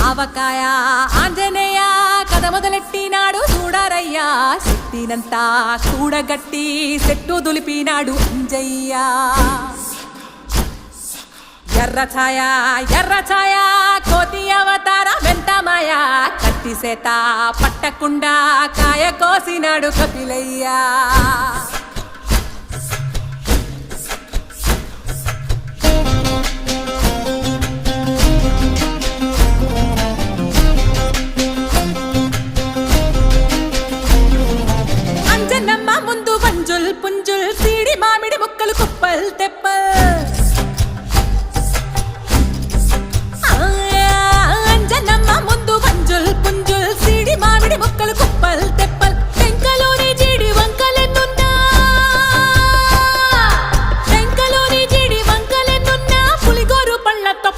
ఆవకాయ ఆంజనేయ కథ మొదలెట్టినాడు చూడరయ్యా శక్తినంతా కూడగట్టి చెట్టు దులిపినాడు అంజయ్య ఎర్ర ఛాయ కోతి అవతార వెంటమాయ కత్తి సేత పట్టకుండా కాయ కోసినాడు కపిలయ్య